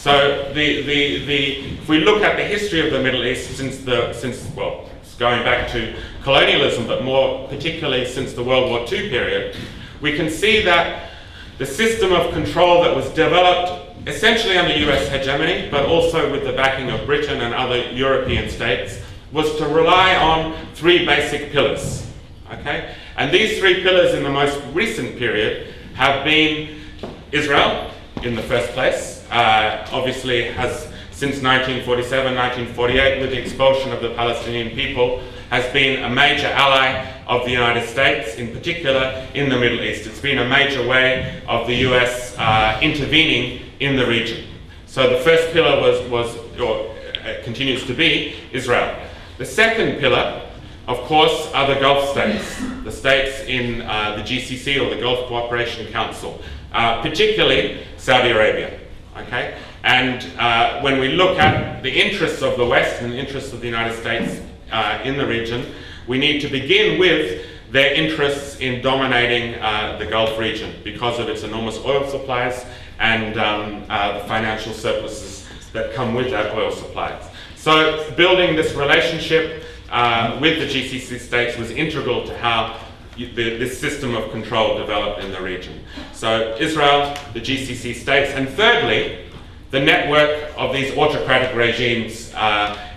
So if we look at the history of the Middle East well, it's going back to colonialism, but more particularly since the World War II period, we can see that the system of control that was developed essentially under US hegemony, but also with the backing of Britain and other European states, was to rely on three basic pillars. Okay? And these three pillars in the most recent period have been Israel, in the first place, obviously has, since 1947, 1948, with the expulsion of the Palestinian people, has been a major ally of the United States, in particular in the Middle East. It's been a major way of the US intervening in the region. So the first pillar continues to be Israel. The second pillar, of course, are the Gulf states, the states in the GCC, or the Gulf Cooperation Council, particularly Saudi Arabia. Okay? And when we look at the interests of the West and the interests of the United States in the region, we need to begin with their interests in dominating the Gulf region because of its enormous oil supplies and the financial surpluses that come with that oil supplies. So building this relationship with the GCC states was integral to how this system of control developed in the region. So Israel, the GCC states, and thirdly, the network of these autocratic regimes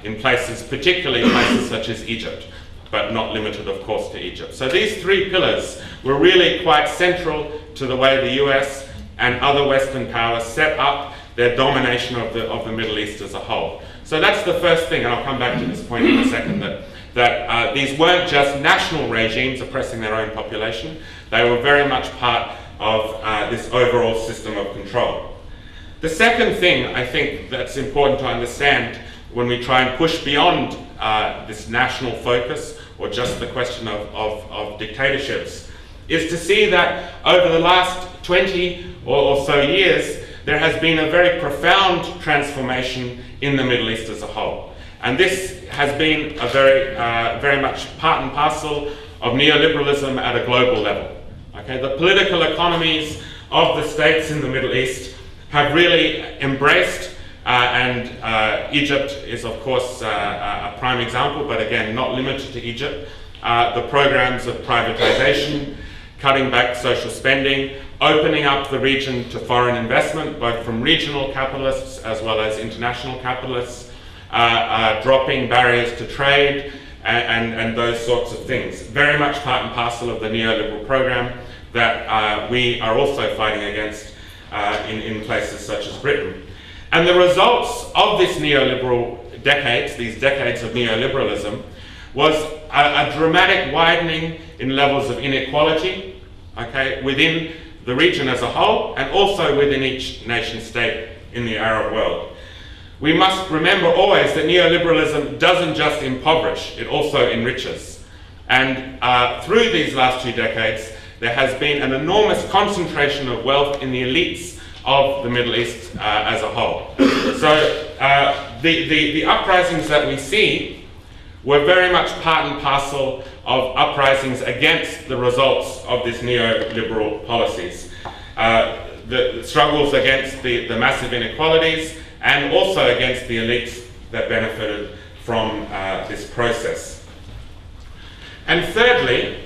in places, particularly places such as Egypt, but not limited, of course, to Egypt. So these three pillars were really quite central to the way the US and other Western powers set up their domination of the Middle East as a whole. So that's the first thing, and I'll come back to this point in a second, that these weren't just national regimes oppressing their own population, they were very much part of this overall system of control. The second thing I think that's important to understand when we try and push beyond this national focus or just the question of dictatorships is to see that over the last 20 or so years there has been a very profound transformation in the Middle East as a whole. And this has been a very much part and parcel of neoliberalism at a global level. Okay? The political economies of the states in the Middle East have really embraced, and Egypt is of course a prime example, but again not limited to Egypt, the programs of privatization, cutting back social spending, opening up the region to foreign investment, both from regional capitalists as well as international capitalists, dropping barriers to trade, and those sorts of things. Very much part and parcel of the neoliberal program that we are also fighting against in places such as Britain. And the results of this neoliberal decades, these decades of neoliberalism, was a dramatic widening in levels of inequality, okay, within the region as a whole and also within each nation state in the Arab world. We must remember always that neoliberalism doesn't just impoverish, it also enriches. And through these last 2 decades, there has been an enormous concentration of wealth in the elites of the Middle East as a whole. So the uprisings that we see were very much part and parcel of uprisings against the results of this neoliberal policies. The struggles against the massive inequalities and also against the elites that benefited from this process. And thirdly,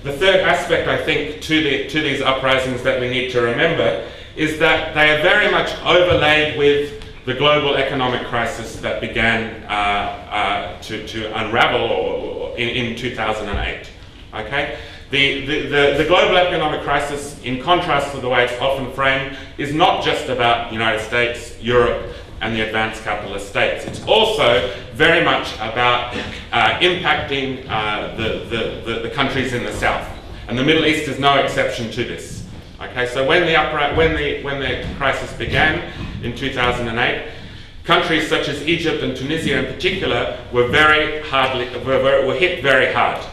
the third aspect, I think, to these uprisings that we need to remember is that they are very much overlaid with the global economic crisis that began to unravel in 2008. Okay? The global economic crisis, in contrast to the way it's often framed, is not just about the United States, Europe, and the advanced capitalist states. It's also very much about impacting the countries in the South. And the Middle East is no exception to this. Okay, so when the crisis began in 2008, countries such as Egypt and Tunisia in particular were hit very hard.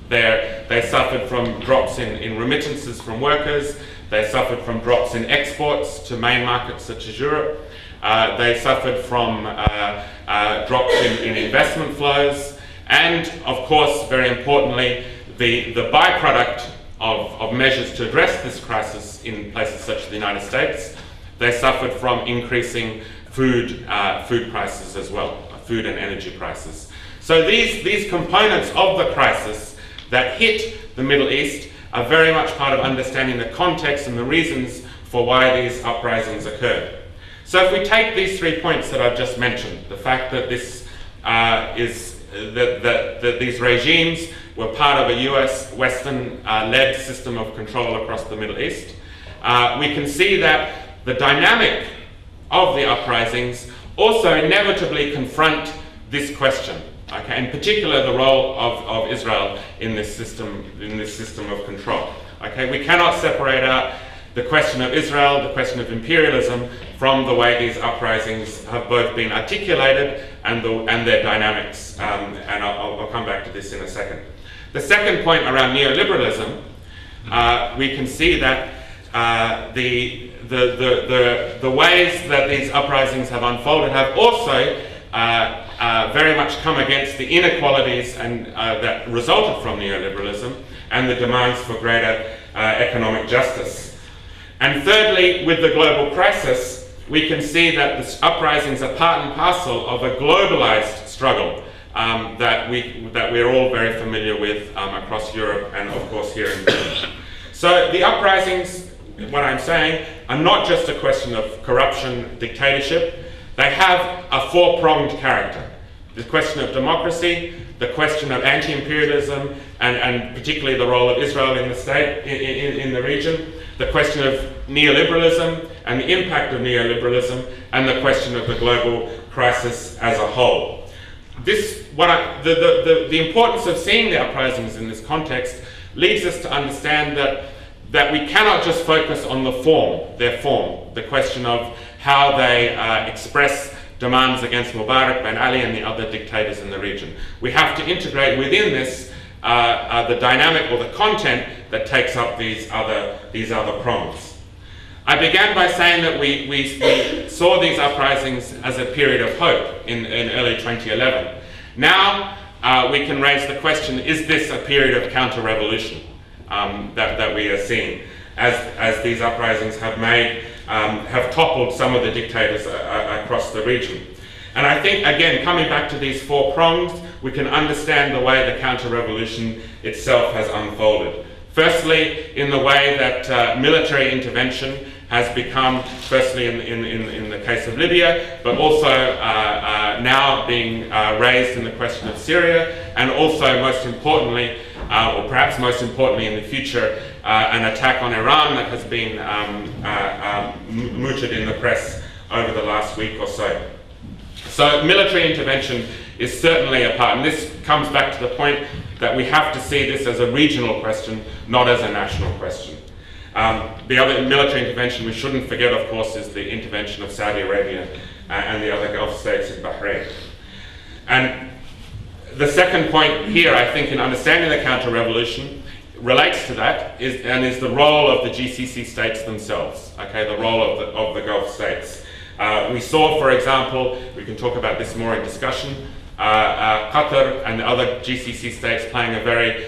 They suffered from drops in remittances from workers. They suffered from drops in exports to main markets such as Europe. They suffered from drops in investment flows. And of course, very importantly, the byproduct of measures to address this crisis in places such as the United States, they suffered from increasing food prices as well, food and energy prices. So these components of the crisis that hit the Middle East are very much part of understanding the context and the reasons for why these uprisings occurred. So if we take these 3 points that I've just mentioned, the fact that this that these regimes were part of a US Western-led system of control across the Middle East, we can see that the dynamic of the uprisings also inevitably confront this question. Okay, in particular, the role of Israel in this system of control. Okay, we cannot separate out the question of Israel, the question of imperialism, from the way these uprisings have both been articulated and their dynamics. And I'll come back to this in a second. The second point around neoliberalism, we can see that the ways that these uprisings have unfolded have also very much come against the inequalities and that resulted from neoliberalism and the demands for greater economic justice. And thirdly, with the global crisis, we can see that the uprisings are part and parcel of a globalized struggle that we're all very familiar with across Europe and of course here in Britain. So the uprisings, what I'm saying, are not just a question of corruption, dictatorship. They have a four-pronged character. The question of democracy, the question of anti-imperialism, and particularly the role of Israel in the state, in the region, the question of neoliberalism and the impact of neoliberalism, and the question of the global crisis as a whole. The importance of seeing the uprisings in this context leads us to understand that we cannot just focus on their form, the question of how they express demands against Mubarak, Ben Ali, and the other dictators in the region. We have to integrate within this the dynamic or the content that takes up these other prongs. I began by saying that we saw these uprisings as a period of hope in early 2011. Now we can raise the question, is this a period of counter-revolution that we are seeing as these uprisings have toppled some of the dictators across the region? And I think, again, coming back to these four prongs, we can understand the way the counter-revolution itself has unfolded. Firstly, in the way that military intervention has become, firstly in the case of Libya, but also now being raised in the question of Syria, and also most importantly, or perhaps most importantly in the future, an attack on Iran that has been mooted in the press over the last week or so. So military intervention is certainly a part, and this comes back to the point that we have to see this as a regional question, not as a national question. The other military intervention we shouldn't forget, of course, is the intervention of Saudi Arabia and the other Gulf states in Bahrain. And the second point here, I think, in understanding the counter-revolution relates to that is the role of the GCC states themselves, okay, the role of the Gulf states. We saw, for example, we can talk about this more in discussion, Qatar and the other GCC states playing a very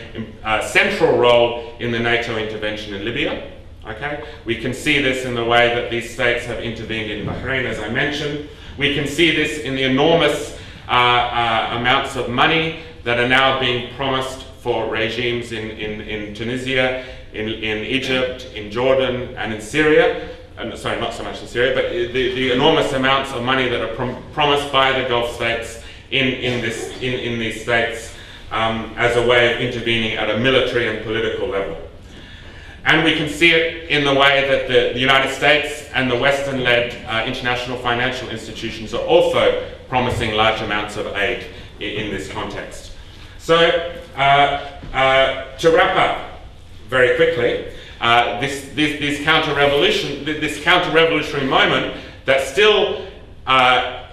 central role in the NATO intervention in Libya. Okay? We can see this in the way that these states have intervened in Bahrain, as I mentioned. We can see this in the enormous amounts of money that are now being promised for regimes in Tunisia, in Egypt, in Jordan, and in Syria. Sorry, not so much in Syria, but the enormous amounts of money that are promised by the Gulf states in these states as a way of intervening at a military and political level. And we can see it in the way that the United States and the Western-led international financial institutions are also promising large amounts of aid in this context. So, to wrap up very quickly, this counter-revolutionary moment that's still an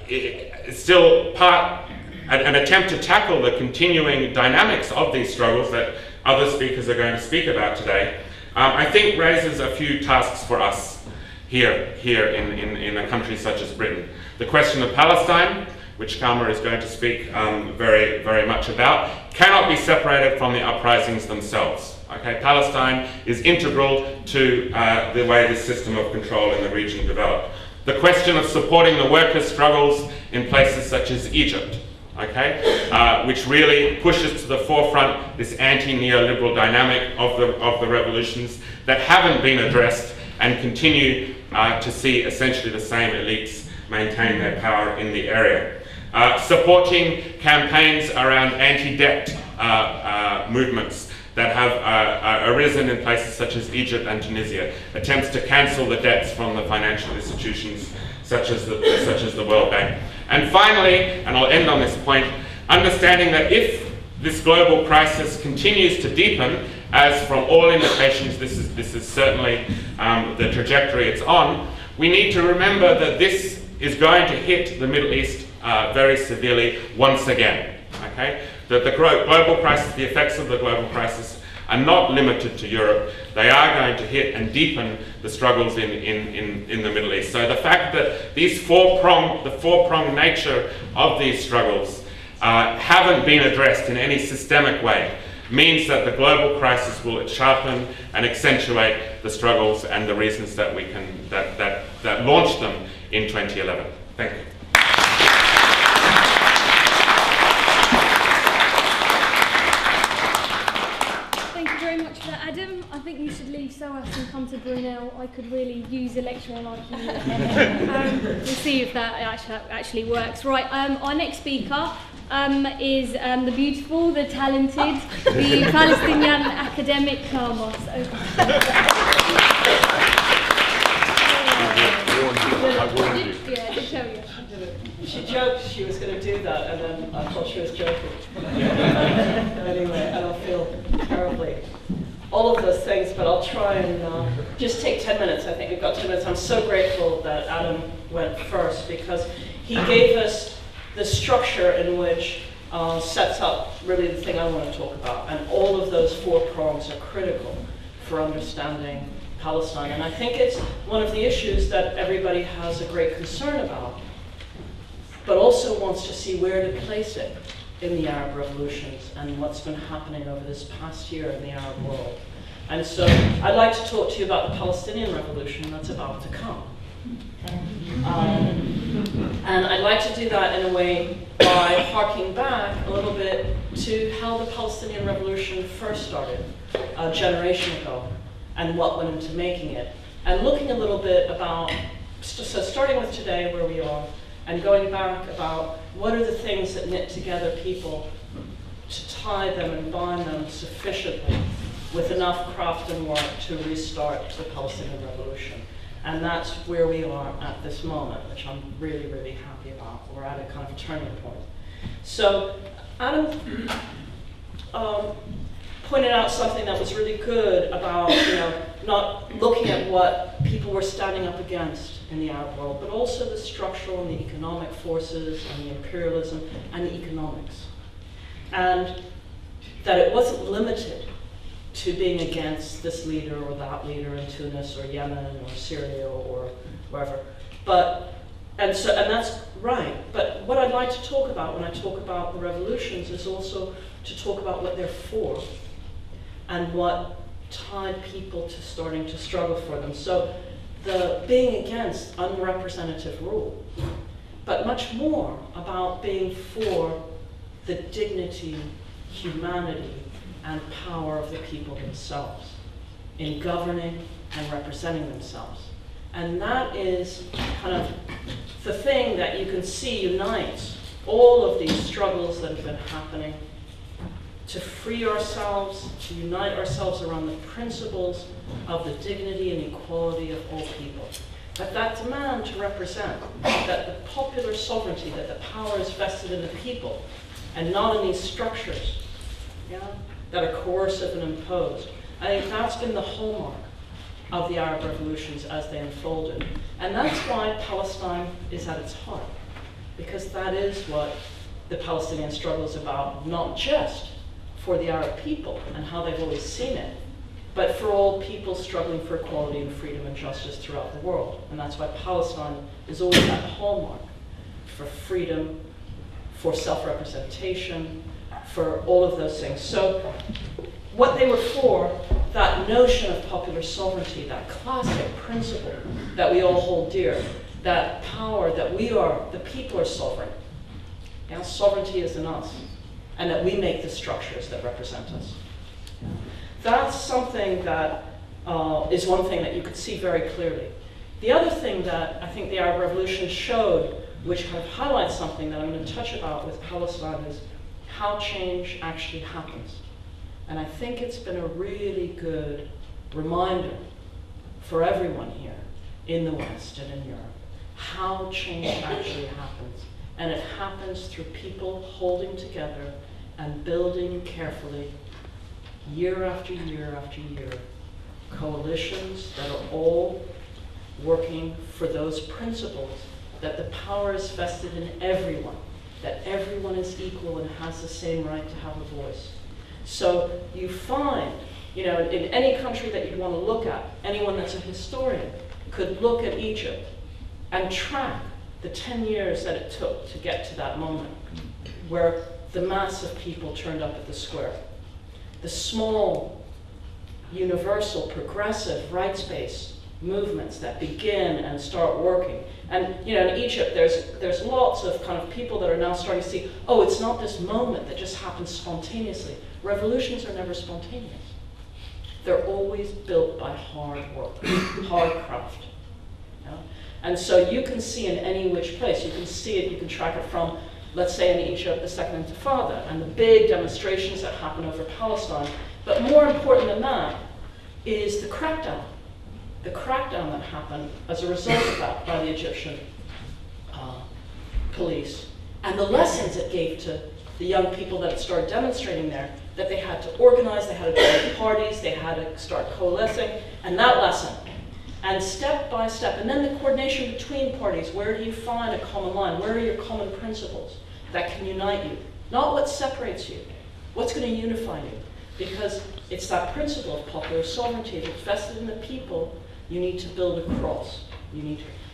attempt to tackle the continuing dynamics of these struggles that other speakers are going to speak about today, I think raises a few tasks for us here in a country such as Britain. The question of Palestine, which Karma is going to speak very, very much about, cannot be separated from the uprisings themselves. Okay, Palestine is integral to the way this system of control in the region developed. the question of supporting the workers' struggles in places such as Egypt, okay, which really pushes to the forefront this anti-neoliberal dynamic of the revolutions that haven't been addressed and continue to see essentially the same elites maintain their power in the area. Supporting campaigns around anti-debt movements that have arisen in places such as Egypt and Tunisia, attempts to cancel the debts from the financial institutions such as the World Bank. And finally, and I'll end on this point, understanding that if this global crisis continues to deepen, as from all indications this is certainly the trajectory it's on, we need to remember that this is going to hit the Middle East very severely once again. Okay? That the global crisis, the effects of the global crisis are not limited to Europe. They are going to hit and deepen the struggles in the Middle East. So the fact that the four-pronged nature of these struggles haven't been addressed in any systemic way means that the global crisis will sharpen and accentuate the struggles and the reasons that we can that launched them in 2011. Thank you. Adam, I think you should leave SOAS and come to Brunel. I could really use a lecturer like you. We'll see if that actually works. Right, our next speaker is the beautiful, the talented, the Palestinian academic Karmas. I warned you. Yeah, I did tell you. She joked she was going to do that, and then I thought she was joking. Anyway, and I'll feel terribly. All of those things, but I'll try and just take 10 minutes. I think we've got 10 minutes. I'm so grateful that Adam went first because he gave us the structure in which sets up really the thing I want to talk about. And all of those four prongs are critical for understanding Palestine. And I think it's one of the issues that everybody has a great concern about, but also wants to see where to place it in the Arab revolutions and what's been happening over this past year in the Arab world. And so I'd like to talk to you about the Palestinian revolution that's about to come. And I'd like to do that in a way by harking back a little bit to how the Palestinian revolution first started a generation ago and what went into making it. And looking a little bit about, so starting with today where we are, and going back about what are the things that knit together people to tie them and bind them sufficiently with enough craft and work to restart the Palestinian revolution. And that's where we are at this moment, which I'm really, really happy about. We're at a kind of turning point. So Adam pointed out something that was really good about not looking at what people were standing up against in the Arab world, but also the structural and the economic forces and the imperialism and the economics. And that it wasn't limited to being against this leader or that leader in Tunis or Yemen or Syria or wherever. And that's right. But what I'd like to talk about when I talk about the revolutions is also to talk about what they're for and what tied people to starting to struggle for them. So the being against unrepresentative rule, but much more about being for the dignity, humanity, and power of the people themselves in governing and representing themselves. And that is kind of the thing that you can see unites all of these struggles that have been happening to free ourselves, to unite ourselves around the principles of the dignity and equality of all people. But that demand to represent that the popular sovereignty, that the power is vested in the people and not in these structures, that are coercive and imposed. I think that's been the hallmark of the Arab revolutions as they unfolded. And that's why Palestine is at its heart, because that is what the Palestinian struggle is about, not just for the Arab people and how they've always seen it, but for all people struggling for equality and freedom and justice throughout the world. And that's why Palestine is always that hallmark for freedom, for self-representation, for all of those things. So what they were for, that notion of popular sovereignty, that classic principle that we all hold dear, that power, that we are, the people are sovereign. You know, sovereignty is in us, and that we make the structures that represent us. That's something that is one thing that you could see very clearly. The other thing that I think the Arab Revolution showed, which kind of highlights something that I'm going to touch about with Palestine, is how change actually happens. And I think it's been a really good reminder for everyone here in the West and in Europe how change actually happens. And it happens through people holding together and building carefully, year after year after year, coalitions that are all working for those principles, that the power is vested in everyone, that everyone is equal and has the same right to have a voice. So you find, you know, in any country that you'd want to look at, anyone that's a historian could look at Egypt and track the 10 years that it took to get to that moment where the mass of people turned up at the square. The small, universal, progressive, rights-based movements that begin and start working. And you know, in Egypt, there's lots of kind of people that are now starting to see, oh, it's not this moment that just happens spontaneously. Revolutions are never spontaneous. They're always built by hard work, hard craft. You know? And so you can see in any which place, you can see it, you can track it from, let's say in Egypt, the Second Intifada, and the big demonstrations that happen over Palestine. But more important than that is the crackdown. The crackdown that happened as a result of that by the Egyptian police, and the lessons it gave to the young people that had started demonstrating there, that they had to organize, they had to join parties, they had to start coalescing, and that lesson. And step by step, and then the coordination between parties. Where do you find a common line? Where are your common principles that can unite you? Not what separates you, what's going to unify you. Because it's that principle of popular sovereignty that's vested in the people you need to build across.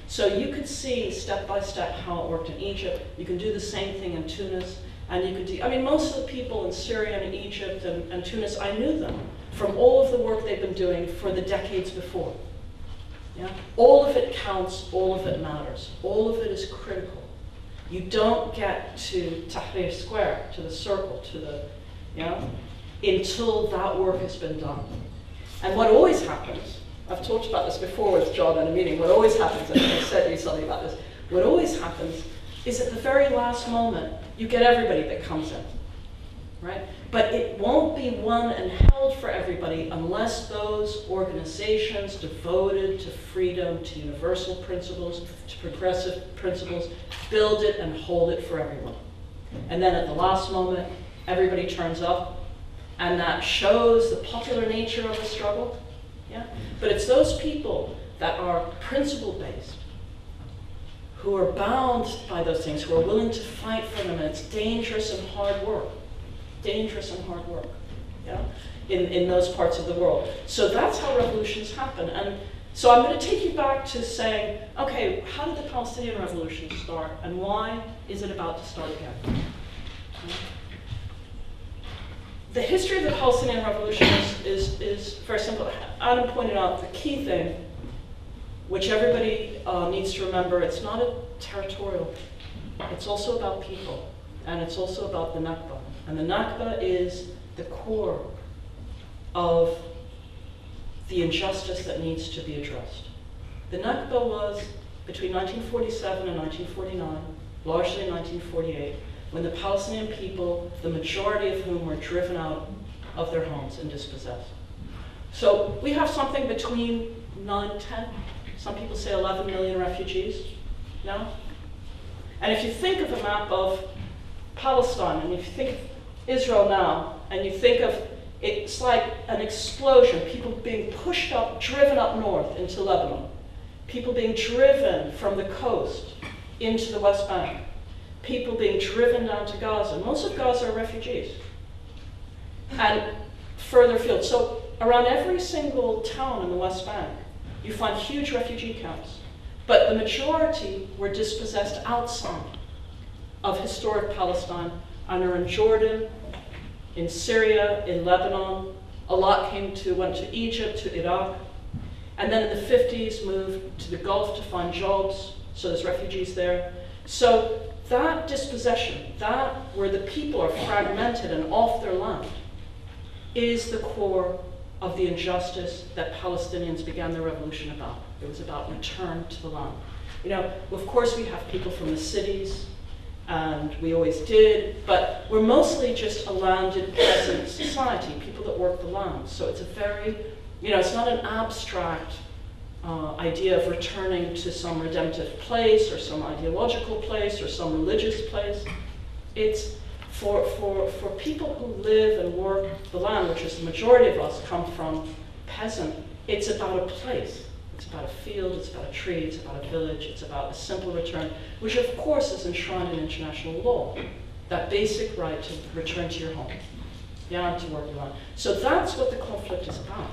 So you could see step by step how it worked in Egypt. You can do the same thing in Tunis. And you could do, I mean, most of the people in Syria and Egypt and Tunis, I knew them from all of the work they've been doing for the decades before. Yeah? All of it counts, all of it matters. All of it is critical. You don't get to Tahrir Square, to the circle, to the, you know, until that work has been done. And what always happens, I've talked about this before with John in a meeting, what always happens, and I said you something about this, what always happens is at the very last moment, you get everybody that comes in, right? But it won't be won and held for everybody unless those organizations devoted to freedom, to universal principles, to progressive principles, build it and hold it for everyone. And then at the last moment, everybody turns up, and that shows the popular nature of the struggle. Yeah? But it's those people that are principle-based, who are bound by those things, who are willing to fight for them, and it's dangerous and hard work. Dangerous and hard work, yeah? In those parts of the world. So that's how revolutions happen. And so I'm going to take you back to saying, okay, how did the Palestinian Revolution start, and why is it about to start again? The history of the Palestinian Revolution is very simple. Adam pointed out the key thing, which everybody needs to remember. It's not a territorial. It's also about people, and it's also about the Nakba. And the Nakba is the core of the injustice that needs to be addressed. The Nakba was between 1947 and 1949, largely in 1948, when the Palestinian people, the majority of whom were driven out of their homes and dispossessed. So we have something between 9, 10, some people say 11 million refugees now. And if you think of a map of Palestine, and if you think of Israel now, and you think of it's like an explosion, people being pushed up, driven up north into Lebanon, people being driven from the coast into the West Bank, people being driven down to Gaza. Most of Gaza are refugees. And further afield. So around every single town in the West Bank, you find huge refugee camps. But the majority were dispossessed outside of historic Palestine and are in Jordan, in Syria, in Lebanon. A lot went to Egypt, to Iraq. And then in the 50s moved to the Gulf to find jobs, So there's refugees there. So that dispossession, that where the people are fragmented and off their land, is the core of the injustice that Palestinians began their revolution about. It was about return to the land. You know, of course we have people from the cities, and we always did, but we're mostly just a landed peasant society, people that work the land. So it's a very, you know, it's not an abstract idea of returning to some redemptive place or some ideological place or some religious place. It's for people who live and work the land, which is the majority of us come from peasant, it's about a place. It's about a field, it's about a tree, it's about a village, it's about a simple return, which of course is enshrined in international law, that basic right to return to your home, yeah, to work the land. So that's what the conflict is about.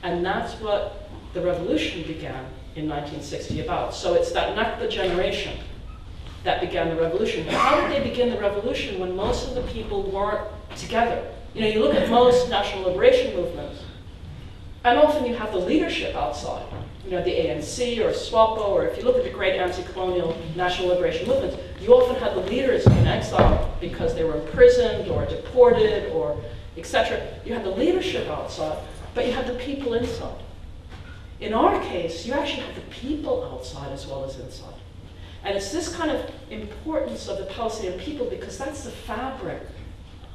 And that's what the revolution began in 1960 about. So it's that Nakba generation that began the revolution. How did they begin the revolution when most of the people weren't together? You know, you look at most national liberation movements, and often you have the leadership outside. You know, the ANC or SWAPO, or if you look at the great anti-colonial national liberation movements, you often had the leaders in exile because they were imprisoned or deported or etc. You had the leadership outside, but you had the people inside. In our case, you actually have the people outside as well as inside. And it's this kind of importance of the Palestinian people because that's the fabric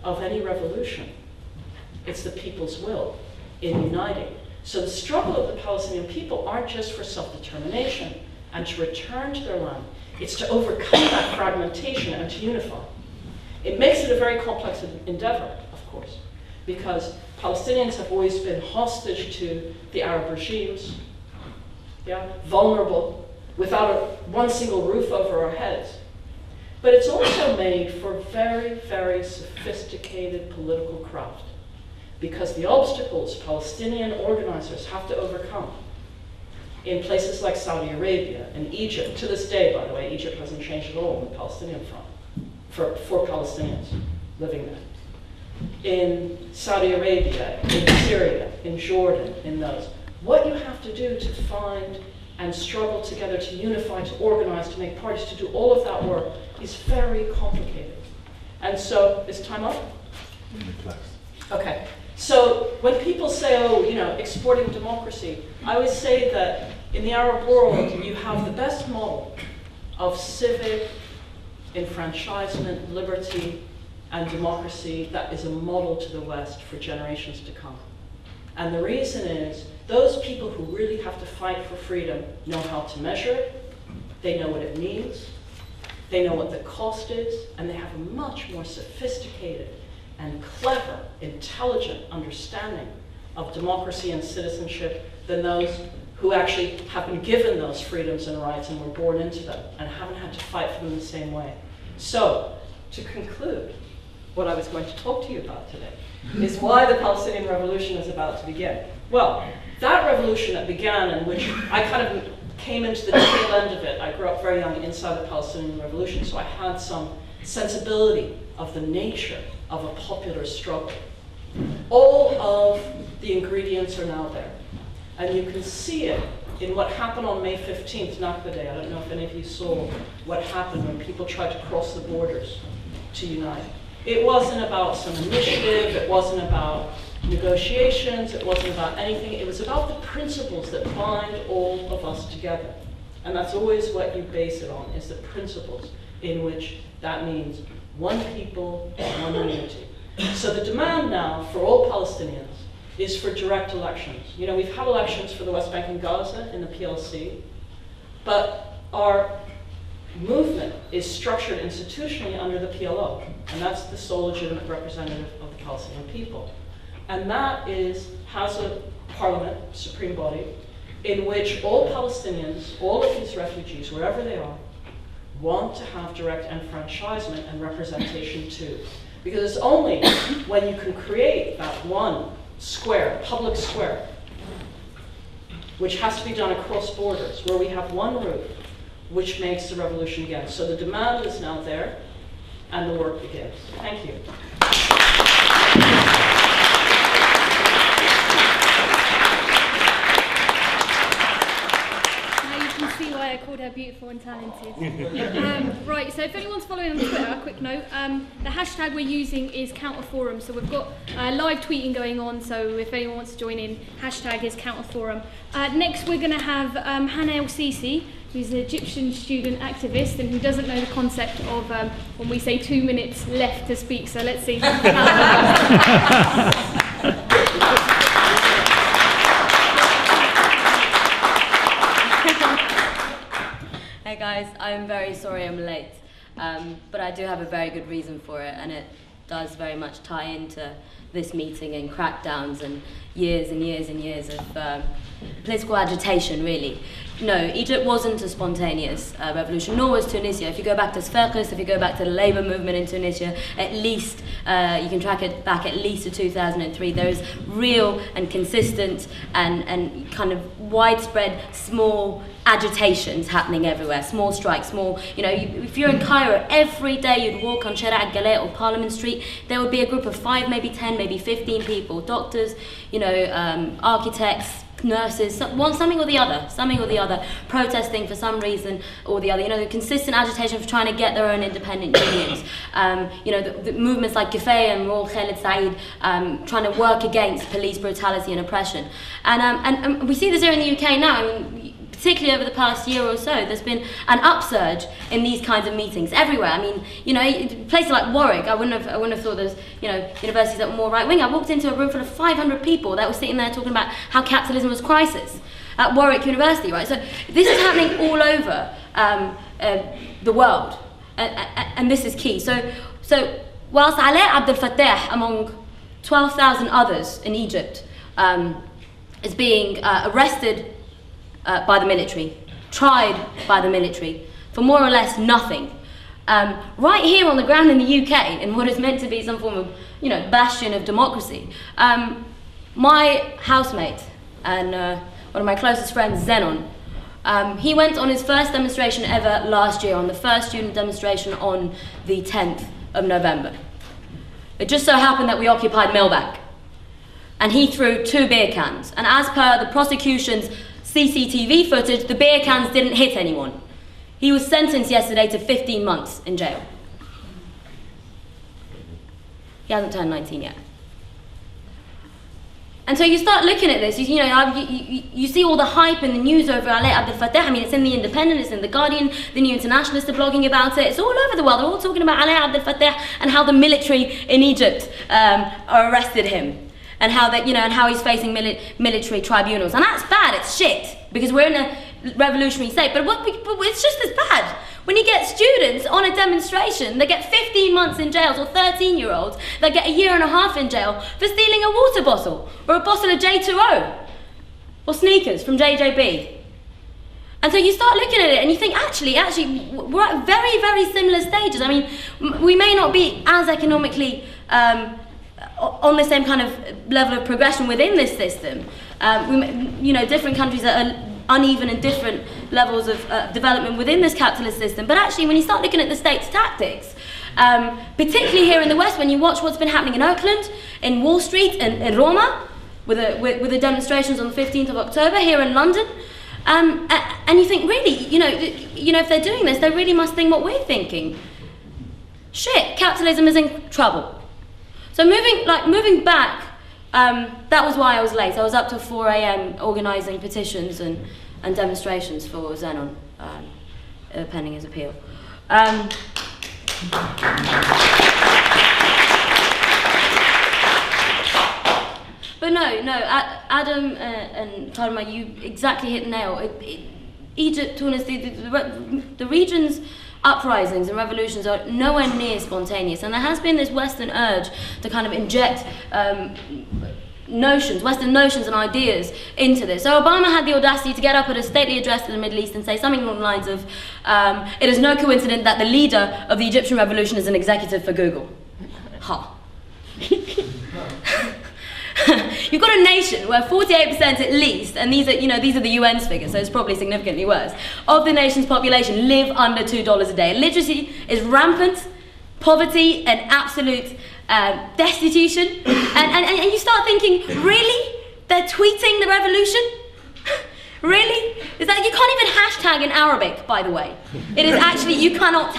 of any revolution. It's the people's will in uniting. So the struggle of the Palestinian people aren't just for self-determination and to return to their land. It's to overcome that fragmentation and to unify. It makes it a very complex endeavor, of course, because Palestinians have always been hostage to the Arab regimes, yeah, vulnerable, without one single roof over our heads. But it's also made for very, very sophisticated political craft, because the obstacles Palestinian organizers have to overcome in places like Saudi Arabia and Egypt, to this day, by the way, Egypt hasn't changed at all on the Palestinian front, for Palestinians living there. In Saudi Arabia, in Syria, in Jordan, in those. What you have to do to find and struggle together, to unify, to organize, to make parties, to do all of that work is very complicated. And so, is time up? Okay. So when people say, oh, you know, exporting democracy, I always say that in the Arab world, you have the best model of civic enfranchisement, liberty, and democracy that is a model to the West for generations to come. And the reason is, those people who really have to fight for freedom know how to measure it, they know what it means, they know what the cost is, and they have a much more sophisticated and clever, intelligent understanding of democracy and citizenship than those who actually have been given those freedoms and rights and were born into them and haven't had to fight for them the same way. So, to conclude, what I was going to talk to you about today is why the Palestinian Revolution is about to begin. Well, that revolution that began, in which I kind of came into the tail end of it, I grew up very young inside the Palestinian Revolution, so I had some sensibility of the nature of a popular struggle. All of the ingredients are now there. And you can see it in what happened on May 15th, Nakba Day. I don't know if any of you saw what happened when people tried to cross the borders to unite. It wasn't about some initiative, it wasn't about negotiations, it wasn't about anything. It was about the principles that bind all of us together. And that's always what you base it on, is the principles in which that means one people, one unity. So the demand now for all Palestinians is for direct elections. You know, we've had elections for the West Bank and Gaza in the PLC, but our movement is structured institutionally under the PLO, and that's the sole legitimate representative of the Palestinian people. And that has a parliament, supreme body, in which all Palestinians, all of these refugees, wherever they are, want to have direct enfranchisement and representation too. Because it's only when you can create that one square, public square, which has to be done across borders, where we have one roof, which makes the revolution again. So the demand is now there, and the work begins. Thank you. Now you can can see why I called her beautiful and talented. Right, so if anyone's following on Twitter, a quick note, the hashtag we're using is Counterforum, so we've got live tweeting going on, so if anyone wants to join in, hashtag is Counterforum. Next we're going to have Hannah El-Sisi, who's an Egyptian student activist and who doesn't know the concept of when we say 2 minutes left to speak, so let's see. Hey guys, I'm very sorry I'm late, but I do have a very good reason for it, and it does very much tie into this meeting and crackdowns and years and years and years of political agitation, really. No, Egypt wasn't a spontaneous revolution, nor was Tunisia. If you go back to Sfaxis, if you go back to the labor movement in Tunisia, at least, you can track it back at least to 2003. There is real and consistent and kind of widespread small agitations happening everywhere, small strikes, small, if you're in Cairo, every day you'd walk on Shara al-Galet or Parliament Street, there would be a group of 5, maybe 10, maybe 15 people, doctors, architects, nurses, something or the other, protesting for some reason or the other. The consistent agitation for trying to get their own independent unions. The movements like Kifaya and Raul Khalid Said trying to work against police brutality and oppression. And we see this here in the UK now. I mean, particularly over the past year or so, there's been an upsurge in these kinds of meetings everywhere. I mean, places like Warwick, I wouldn't have thought there's, universities that were more right-wing. I walked into a room full of 500 people that were sitting there talking about how capitalism was crisis at Warwick University, right? So this is happening all over the world, and this is key. So whilst Ali Abdel Fattah, among 12,000 others in Egypt, is being arrested by the military, tried by the military for more or less nothing. Right here on the ground in the UK, in what is meant to be some form of, bastion of democracy, my housemate and one of my closest friends, Zenon, he went on his first demonstration ever last year, on the first student demonstration on the 10th of November. It just so happened that we occupied Millbank, and he threw 2 beer cans, and as per the prosecution's CCTV footage, the beer cans didn't hit anyone. He was sentenced yesterday to 15 months in jail. He hasn't turned 19 yet. And so you start looking at this, you see all the hype in the news over Ali Abdel Fattah. I mean, it's in The Independent, it's in The Guardian, The New Internationalist are blogging about it. It's all over the world. They're all talking about Ali Abdel Fattah and how the military in Egypt arrested him. And how that, and how he's facing military tribunals, and that's bad. It's shit because we're in a revolutionary state. But it's just as bad when you get students on a demonstration that get 15 months in jail, or 13-year-olds that get 1.5 years in jail for stealing a water bottle or a bottle of J2O or sneakers from JJB. And so you start looking at it and you think, actually, we're at very, very similar stages. I mean, we may not be as economically on the same kind of level of progression within this system. Different countries are uneven in different levels of development within this capitalist system. But actually, when you start looking at the state's tactics, particularly here in the West, when you watch what's been happening in Oakland, in Wall Street, in Roma, with the demonstrations on the 15th of October here in London, and you think, really, if they're doing this, they really must think what we're thinking. Shit, capitalism is in trouble. So moving back, that was why I was late. I was up till 4 a.m. organising petitions and demonstrations for Zenon, pending his appeal. But no, Adam and Karma, you exactly hit the nail. Egypt, Tunis, the region's uprisings and revolutions are nowhere near spontaneous, and there has been this Western urge to kind of inject Western notions and ideas into this. So Obama had the audacity to get up at a stately address to the Middle East and say something along the lines of, it is no coincidence that the leader of the Egyptian revolution is an executive for Google. You've got a nation where 48% at least, and these are the UN's figures, so it's probably significantly worse, of the nation's population live under $2 a day. Literacy is rampant, poverty and absolute destitution, and you start thinking, really? They're tweeting the revolution? Really? Is that, you can't even hashtag in Arabic, by the way. It is actually, you cannot,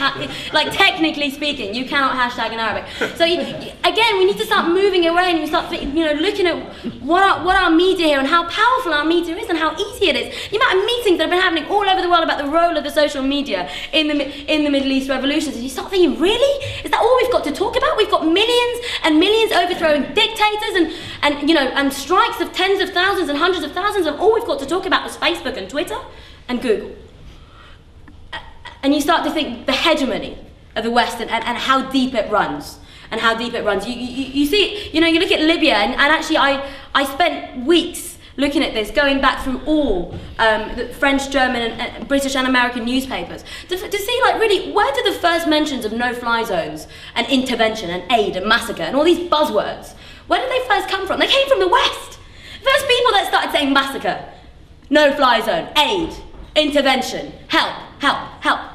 like technically speaking, you cannot hashtag in Arabic. So again, we need to start moving away and we start, looking at what our media here and how powerful our media is and how easy it is. The amount of meetings that have been happening all over the world about the role of the social media in the Middle East revolutions. And you start thinking, really? Is that all we've got to talk about? We've got millions and millions overthrowing dictators and strikes of tens of thousands and hundreds of thousands, and all we've got to talk about is Facebook and Twitter and Google. And you start to think the hegemony of the West and how deep it runs. And how deep it runs. You see, you look at Libya, and actually I spent weeks looking at this, going back through all the French, German, and British and American newspapers to see, like, really, where did the first mentions of no-fly zones and intervention and aid and massacre and all these buzzwords, where did they first come from? They came from the West. First people that started saying massacre, no-fly zone, aid, intervention, help,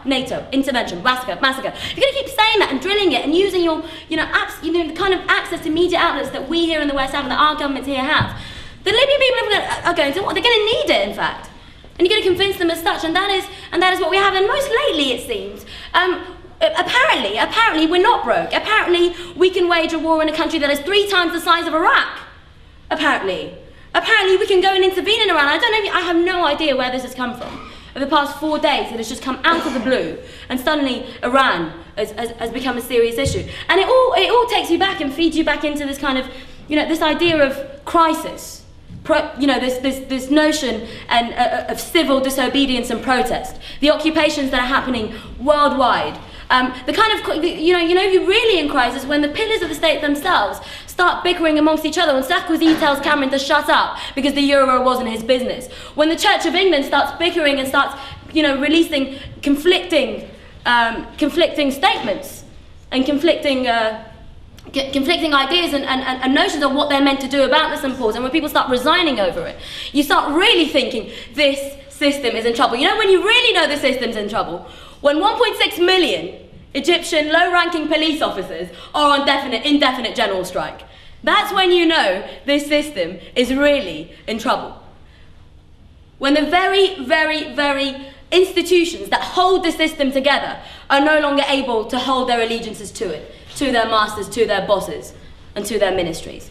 NATO, intervention, massacre. You're going to keep saying that and drilling it and using your, the kind of access to media outlets that we here in the West have and that our governments here have. The Libyan people are going to, they're going to need it, in fact. And you're going to convince them as such, and that is what we have. And most lately, it seems, apparently we're not broke. Apparently we can wage a war in a country that is 3 times the size of Iraq. Apparently we can go and intervene in Iran. I have no idea where this has come from. Over the past 4 days, it has just come out of the blue, and suddenly Iran has become a serious issue. And it all takes you back and feeds you back into this kind of, this idea of crisis. This notion of civil disobedience and protest, the occupations that are happening worldwide, you're really in crisis when the pillars of the state themselves start bickering amongst each other, when Sarkozy tells Cameron to shut up because the euro wasn't his business, when the Church of England starts bickering and starts, releasing conflicting statements and conflicting ideas and notions of what they're meant to do about the St. Paul's, and when people start resigning over it, you start really thinking this system is in trouble. When you really know the system's in trouble? When 1.6 million Egyptian low-ranking police officers are on indefinite general strike. That's when you know this system is really in trouble. When the very, very, very institutions that hold the system together are no longer able to hold their allegiances to it, to their masters, to their bosses, and to their ministries.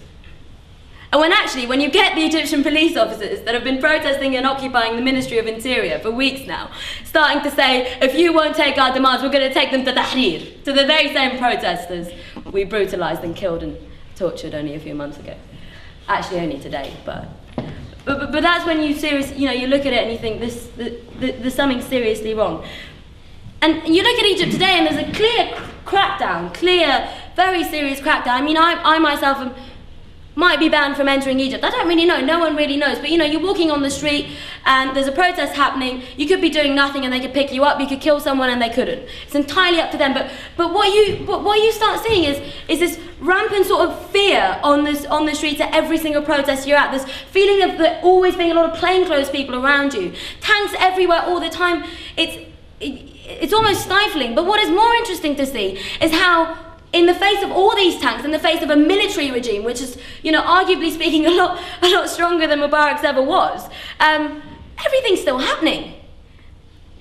And when you get the Egyptian police officers that have been protesting and occupying the Ministry of Interior for weeks now, starting to say, if you won't take our demands, we're going to take them to Tahrir, to the very same protesters we brutalized and killed and tortured only a few months ago. Actually, only today, but that's when you you look at it and you think there's something seriously wrong. And you look at Egypt today and there's a clear crackdown, very serious crackdown. I mean, I myself might be banned from entering Egypt. I don't really know, no one really knows. But you're walking on the street and there's a protest happening. You could be doing nothing and they could pick you up. You could kill someone and they couldn't. It's entirely up to them. But what you start seeing is this rampant sort of fear on the streets at every single protest you're at. This feeling of there always being a lot of plainclothes people around you. Tanks everywhere all the time. It's almost stifling. But what is more interesting to see is how, in the face of all these tanks, in the face of a military regime, which is, arguably speaking, a lot stronger than Mubarak's ever was, everything's still happening.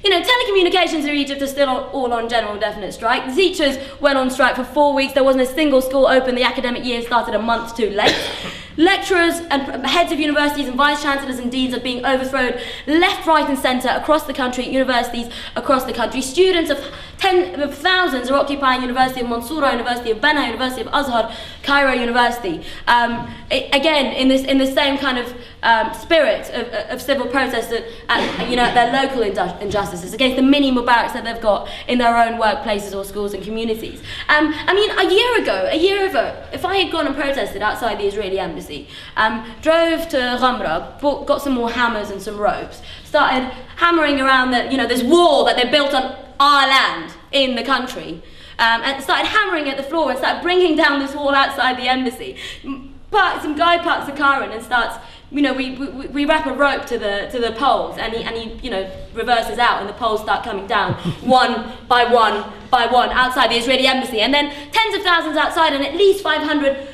Telecommunications in Egypt are still all on general definite strike. The teachers went on strike for 4 weeks. There wasn't a single school open. The academic year started a month too late. Lecturers and heads of universities and vice-chancellors and deans are being overthrown left, right and centre across the country, universities across the country. Students of thousands are occupying University of Mansoura, University of Banna, University of Azhar, Cairo University. Again, in the same kind of spirit of civil protest at their local injustices against the mini Mubaraks that they've got in their own workplaces or schools and communities. I mean, a year ago, if I had gone and protested outside the Israeli embassy, drove to Ghamra, got some more hammers and some ropes, started hammering around this wall that they built on our land in the country, and started hammering at the floor and started bringing down this wall outside the embassy. Some guy parks the car in and starts, we wrap a rope to the poles, and he reverses out, and the poles start coming down one by one outside the Israeli embassy, and then tens of thousands outside and at least 500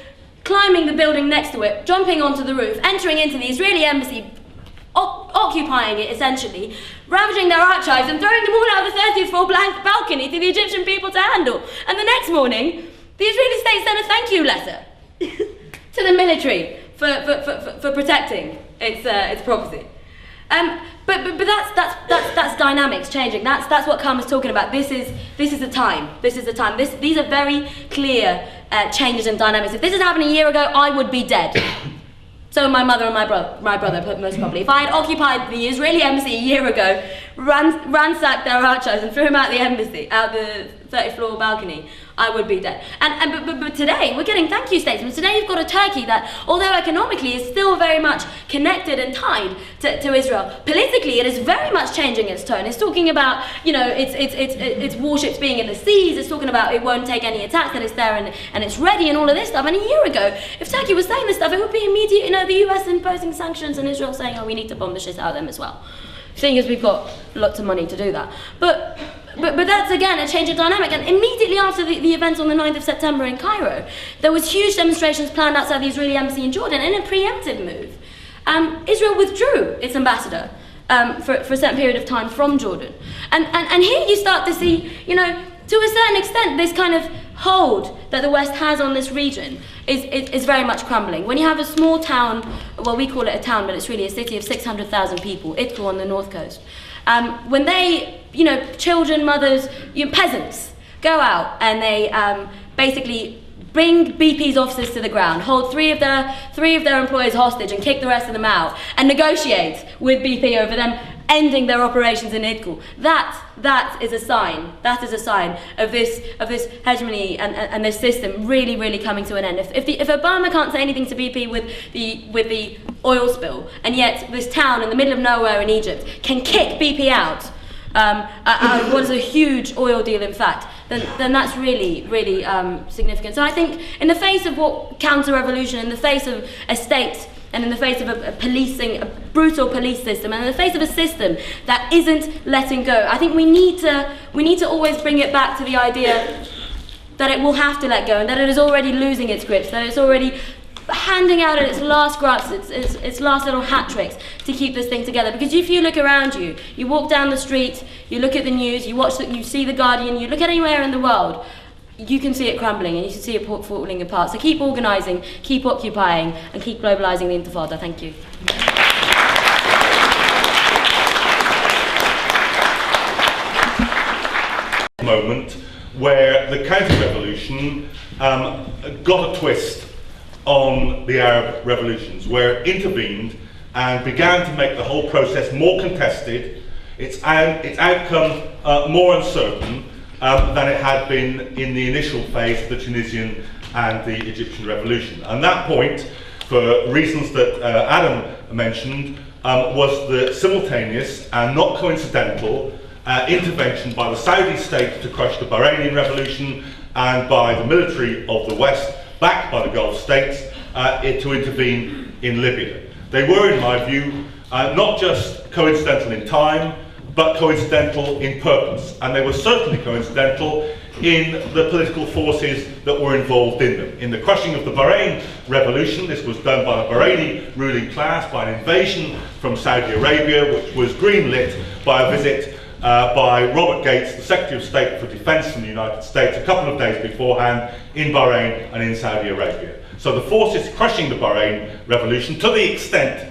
climbing the building next to it, jumping onto the roof, entering into the Israeli embassy, occupying it essentially, ravaging their archives and throwing them all out of the 30th floor balcony to the Egyptian people to handle. And the next morning, the Israeli state sent a thank you letter to the military for protecting its property. But that's dynamics changing. That's what Karma's talking about. This is the time. This is the time. These are very clear changes in dynamics. If this had happened a year ago, I would be dead. So my mother and my brother, most probably. If I had occupied the Israeli embassy a year ago, ransacked their archives and threw them out the embassy, out the 30th floor balcony, I would be dead. But today, we're getting thank you statements. Today you've got a Turkey that, although economically is still very much connected and tied to Israel, politically it is very much changing its tone. It's talking about, its warships being in the seas, it's talking about it won't take any attacks, that it's there and it's ready and all of this stuff. And a year ago, if Turkey was saying this stuff, it would be immediate, the US imposing sanctions and Israel saying, oh, we need to bomb the shit out of them as well. Seeing as we've got lots of money to do that. But that's, again, a change of dynamic. And immediately after the events on the 9th of September in Cairo, there was huge demonstrations planned outside the Israeli embassy in Jordan in a preemptive move. Israel withdrew its ambassador for a certain period of time from Jordan. And here you start to see, to a certain extent, this kind of hold that the West has on this region is very much crumbling. When you have a small town, well, we call it a town, but it's really a city of 600,000 people, Idku on the north coast. When they, children, mothers, peasants go out and they basically bring BP's officers to the ground, hold three of their employees hostage and kick the rest of them out, and negotiate with BP over them ending their operations in Idku. That is a sign. That is a sign of this hegemony and this system really, really coming to an end. If Obama can't say anything to BP with the oil spill, and yet this town in the middle of nowhere in Egypt can kick BP out, what is a huge oil deal, in fact, then that's really, really significant. So I think in the face of what counter-revolution, in the face of a state, and in the face of a brutal police system, and in the face of a system that isn't letting go, I think we need to always bring it back to the idea that it will have to let go, and that it is already losing its grips, that it's already handing out its last grasps, its last little hat tricks to keep this thing together. Because if you look around you, you walk down the street, you look at the news, you see The Guardian, you look at anywhere in the world, you can see it crumbling and you can see it falling apart. So keep organising, keep occupying, and keep globalising the Intifada. Thank you. Moment where the counter-revolution got a twist on the Arab revolutions, where it intervened and began to make the whole process more contested, its outcome more uncertain than it had been in the initial phase of the Tunisian and the Egyptian revolution. And that point, for reasons that Adam mentioned, was the simultaneous and not coincidental intervention by the Saudi state to crush the Bahraini revolution and by the military of the West, backed by the Gulf states, to intervene in Libya. They were, in my view, not just coincidental in time, but coincidental in purpose. And they were certainly coincidental in the political forces that were involved in them. In the crushing of the Bahrain revolution, this was done by the Bahraini ruling class, by an invasion from Saudi Arabia, which was greenlit by a visit by Robert Gates, the Secretary of State for Defense in the United States, a couple of days beforehand in Bahrain and in Saudi Arabia. So the forces crushing the Bahrain revolution, to the extent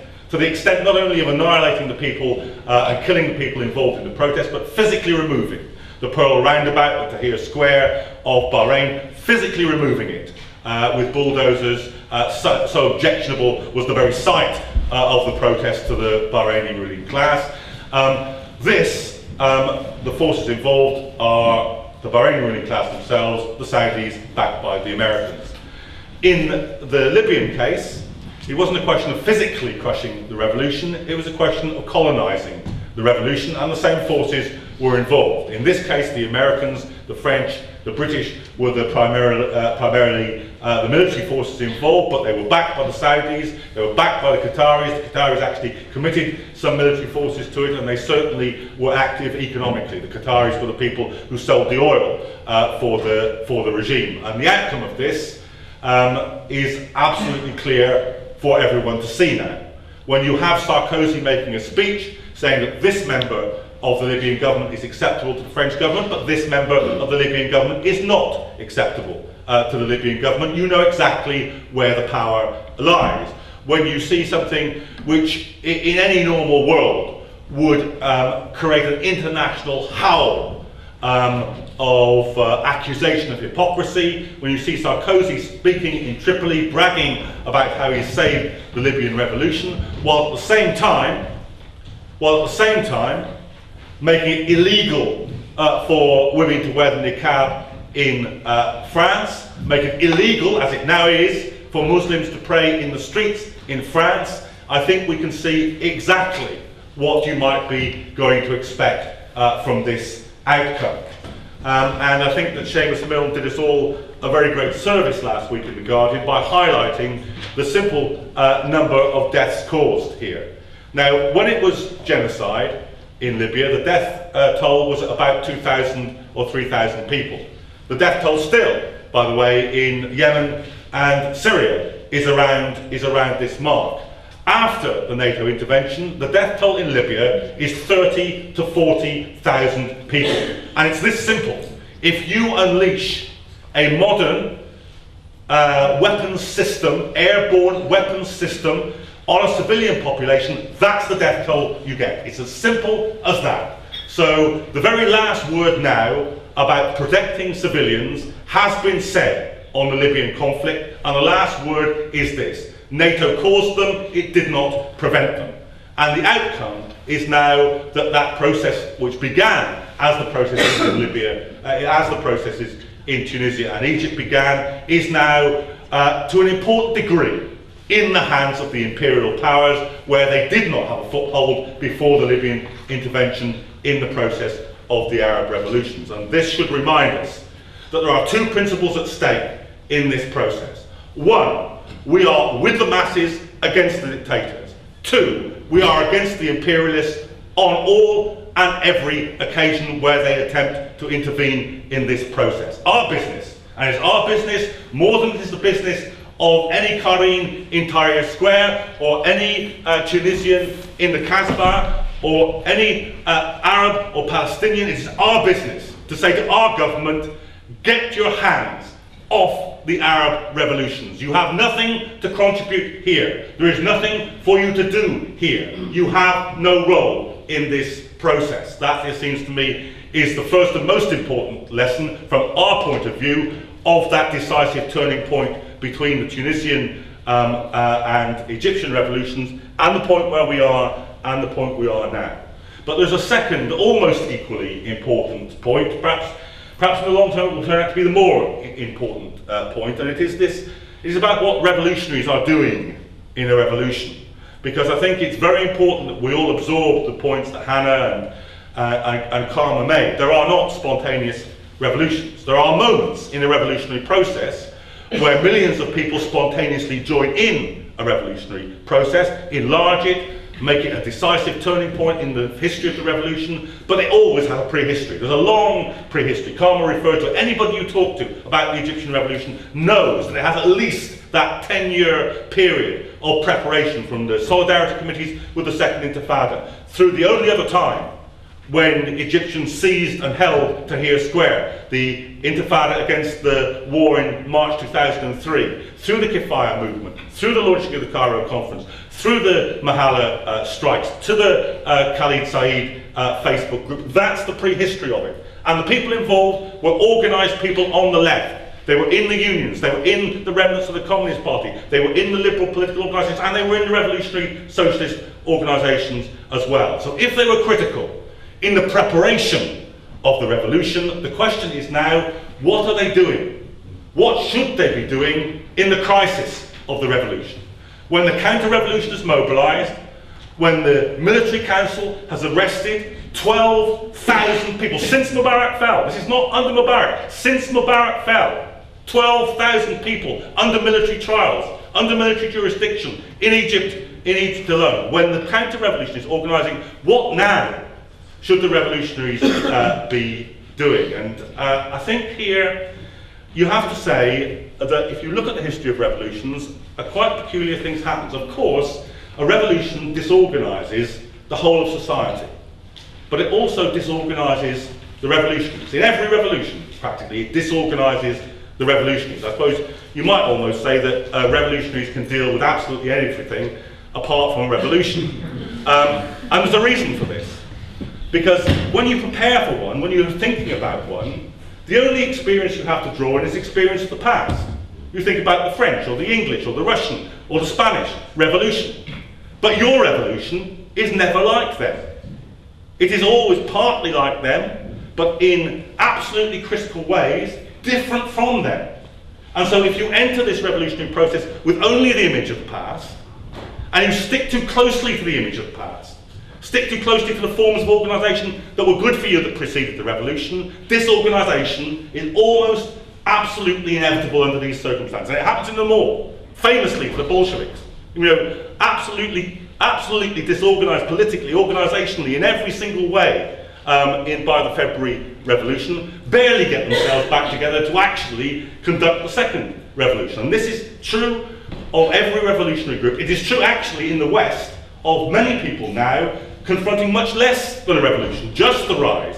not only of annihilating the people and killing the people involved in the protest, but physically removing the Pearl Roundabout, the Tahrir Square of Bahrain, physically removing it with bulldozers. So objectionable was the very sight of the protest to the Bahraini ruling class. The forces involved are the Bahraini ruling class themselves, the Saudis, backed by the Americans. In the Libyan case, it wasn't a question of physically crushing the revolution, it was a question of colonizing the revolution, and the same forces were involved. In this case, the Americans, the French, the British were the primarily the military forces involved, but they were backed by the Saudis, they were backed by the Qataris. The Qataris actually committed some military forces to it, and they certainly were active economically. The Qataris were the people who sold the oil for the regime. And the outcome of this is absolutely clear for everyone to see now. when you have Sarkozy making a speech saying that this member of the Libyan government is acceptable to the French government, but this member of the Libyan government is not acceptable to the Libyan government, you know exactly where the power lies. When you see something which in any normal world would create an international howl of accusation of hypocrisy, when you see Sarkozy speaking in Tripoli, bragging about how he saved the Libyan revolution, while at the same time making it illegal for women to wear the niqab in France, make it illegal, as it now is, for Muslims to pray in the streets in France, I think we can see exactly what you might be going to expect from this outcome. And I think that Seamus Milne did us all a very great service last week in The Guardian by highlighting the simple number of deaths caused here. Now, when it was genocide in Libya, the death toll was about 2,000 or 3,000 people. The death toll still, by the way, in Yemen and Syria is around this mark. After the NATO intervention, the death toll in Libya is 30 to 40,000 people. And it's this simple. If you unleash a modern weapons system, airborne weapons system, on a civilian population, that's the death toll you get. It's as simple as that. So the very last word now about protecting civilians has been said on the Libyan conflict, and the last word is this: NATO caused them, it did not prevent them. And the outcome is now that that process, which began as the processes in Libya, as the processes in Tunisia and Egypt began, is now to an important degree in the hands of the imperial powers, where they did not have a foothold before the Libyan intervention in the process of the Arab revolutions. And this should remind us that there are two principles at stake in this process. One, we are with the masses against the dictators. Two, we are against the imperialists on all and every occasion where they attempt to intervene in this process. Our business, and it's our business more than it is the business of any Karine in Tahrir Square, or any Tunisian in the Kasbah, or any Arab or Palestinian. It's our business to say to our government, get your hands off the Arab revolutions. You have nothing to contribute here. There is nothing for you to do here. You have no role in this process. That, it seems to me, is the first and most important lesson from our point of view of that decisive turning point between the Tunisian and Egyptian revolutions and the point where we are and the point we are now. But there's a second, almost equally important point, perhaps in the long term it will turn out to be the more important point, and it is about what revolutionaries are doing in a revolution. Because I think it's very important that we all absorb the points that Hannah and Karma made. There are not spontaneous revolutions. There are moments in a revolutionary process where millions of people spontaneously join in a revolutionary process, enlarge it, make it a decisive turning point in the history of the revolution, but they always have a prehistory. There's a long prehistory. Karma referred to it. Anybody you talk to about the Egyptian revolution knows that it has at least that 10-year period of preparation, from the solidarity committees with the Second Intifada, through the only other time when Egyptians seized and held Tahrir Square, the Intifada against the war in March 2003, through the Kifaya movement, through the launching of the Cairo conference, through the Mahala strikes, to the Khalid Said Facebook group. That's the prehistory of it. And the people involved were organised people on the left. They were in the unions, they were in the remnants of the Communist Party, they were in the liberal political organisations, and they were in the revolutionary socialist organisations as well. So if they were critical in the preparation of the revolution, the question is now, what are they doing? What should they be doing in the crisis of the revolution? When the counter-revolution is mobilised, when the military council has arrested 12,000 people since Mubarak fell. This is not under Mubarak. Since Mubarak fell, 12,000 people under military trials, under military jurisdiction in Egypt alone. When the counter-revolution is organising, what now should the revolutionaries be doing? And I think here you have to say that if you look at the history of revolutions, quite peculiar things happen. Of course, A revolution disorganises the whole of society, but it also disorganises the revolutionaries. In every revolution, practically, it disorganises the revolutionaries. I suppose you might almost say that revolutionaries can deal with absolutely everything apart from a revolution. And there's a reason for this. Because when you prepare for one, when you're thinking about one, the only experience you have to draw on is experience of the past. You think about the French, or the English, or the Russian, or the Spanish revolution. But your revolution is never like them. It is always partly like them, but in absolutely critical ways, different from them. And so if you enter this revolutionary process with only the image of the past, and you stick too closely to the image of the past, stick too closely to the forms of organisation that were good for you that preceded the revolution, disorganisation is almost absolutely inevitable under these circumstances. And it happens in them all. Famously for the Bolsheviks. You know, absolutely disorganised politically, organisationally, in every single way by the February Revolution, barely get themselves back together to actually conduct the second revolution. And this is true of every revolutionary group. It is true actually in the West of many people now confronting much less than a revolution, just the rise.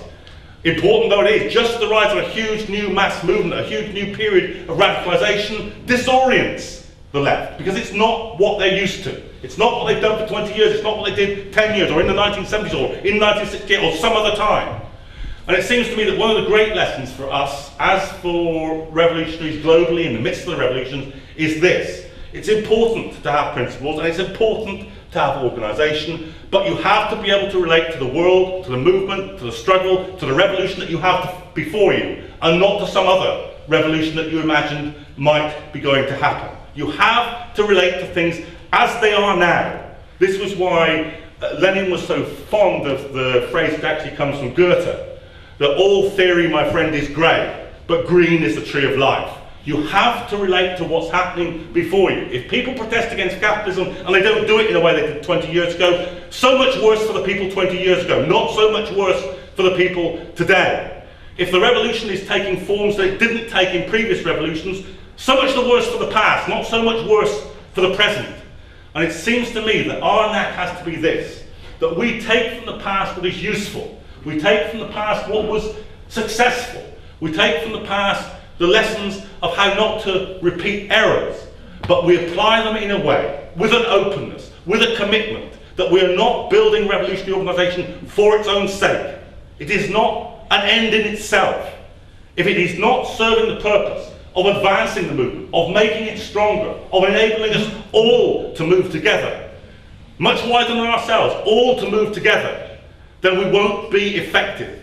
Important though it is, just the rise of a huge new mass movement, a huge new period of radicalisation disorients the left, because it's not what they're used to. It's not what they've done for 20 years, it's not what they did 10 years, or in the 1970s, or in 1968, or some other time. And it seems to me that one of the great lessons for us, as for revolutionaries globally in the midst of the revolutions, is this. It's important to have principles, and it's important to have organisation, but you have to be able to relate to the world, to the movement, to the struggle, to the revolution that you have before you, and not to some other revolution that you imagined might be going to happen. You have to relate to things as they are now. This was why Lenin was so fond of the phrase that actually comes from Goethe, that all theory, my friend, is grey, but green is the tree of life. You have to relate to what's happening before you. If people protest against capitalism and they don't do it in a way they did 20 years ago, so much worse for the people 20 years ago, not so much worse for the people today. If the revolution is taking forms that it didn't take in previous revolutions, so much the worse for the past, not so much worse for the present. And it seems to me that our knack has to be this, that we take from the past what is useful. We take from the past what was successful. We take from the past the lessons of how not to repeat errors, but we apply them in a way, with an openness, with a commitment, that we are not building revolutionary organisation for its own sake. It is not an end in itself. If it is not serving the purpose of advancing the movement, of making it stronger, of enabling us all to move together, much wider than ourselves, all to move together, then we won't be effective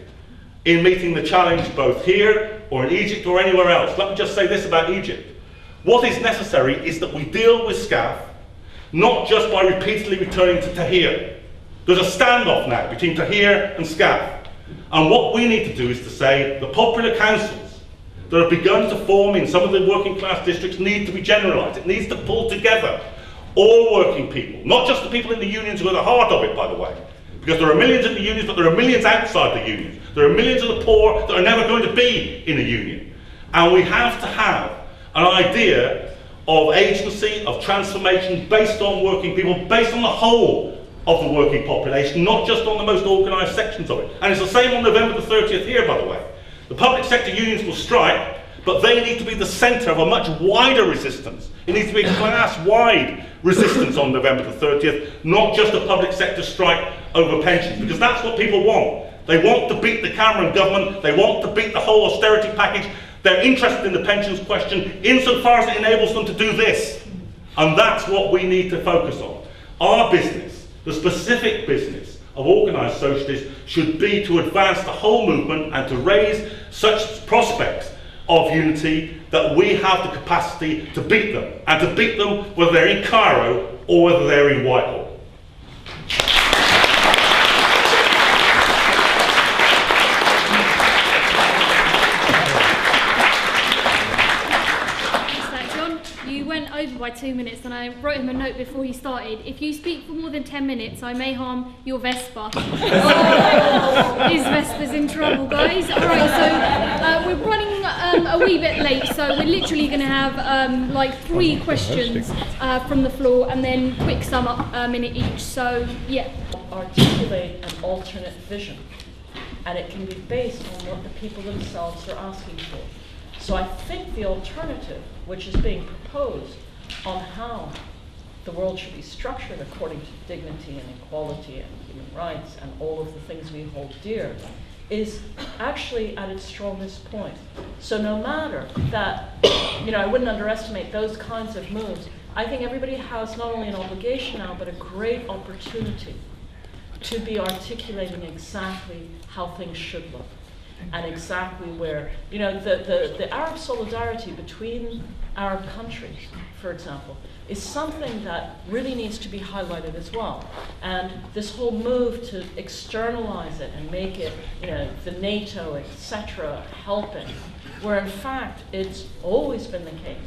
in meeting the challenge both here or in Egypt or anywhere else. Let me just say this about Egypt. What is necessary is that we deal with SCAF not just by repeatedly returning to Tahrir. There's a standoff now between Tahrir and SCAF. And what we need to do is to say the popular councils that have begun to form in some of the working class districts need to be generalised. It needs to pull together all working people, not just the people in the unions who are the heart of it, by the way. Because there are millions in the unions, but there are millions outside the unions. There are millions of the poor that are never going to be in a union. And we have to have an idea of agency, of transformation based on working people, based on the whole of the working population, not just on the most organised sections of it. And it's the same on November the 30th here, by the way. The public sector unions will strike, but they need to be the centre of a much wider resistance. It needs to be a class-wide resistance on November the 30th, not just a public sector strike over pensions, because that's what people want. They want to beat the Cameron government, they want to beat the whole austerity package. They're interested in the pensions question insofar as it enables them to do this. And that's what we need to focus on. Our business, the specific business of organised socialists, should be to advance the whole movement and to raise such prospects of unity that we have the capacity to beat them, and to beat them whether they're in Cairo or whether they're in Whitehall. Over by 2 minutes, and I wrote him a note before he started. If you speak for more than 10 minutes, I may harm your Vespa. His Vespa's in trouble, guys. Alright, so we're running a wee bit late, so we're literally going to have like 3 questions from the floor and then quick sum up a minute each. So, yeah. Articulate an alternate vision, and it can be based on what the people themselves are asking for. So I think the alternative, which is being proposed on how the world should be structured according to dignity and equality and human rights and all of the things we hold dear, is actually at its strongest point. So no matter that, I wouldn't underestimate those kinds of moves. I think everybody has not only an obligation now, but a great opportunity to be articulating exactly how things should look and exactly where, the Arab solidarity between Arab countries, for example, is something that really needs to be highlighted as well. And this whole move to externalize it and make it, the NATO, etc., helping, where in fact it's always been the case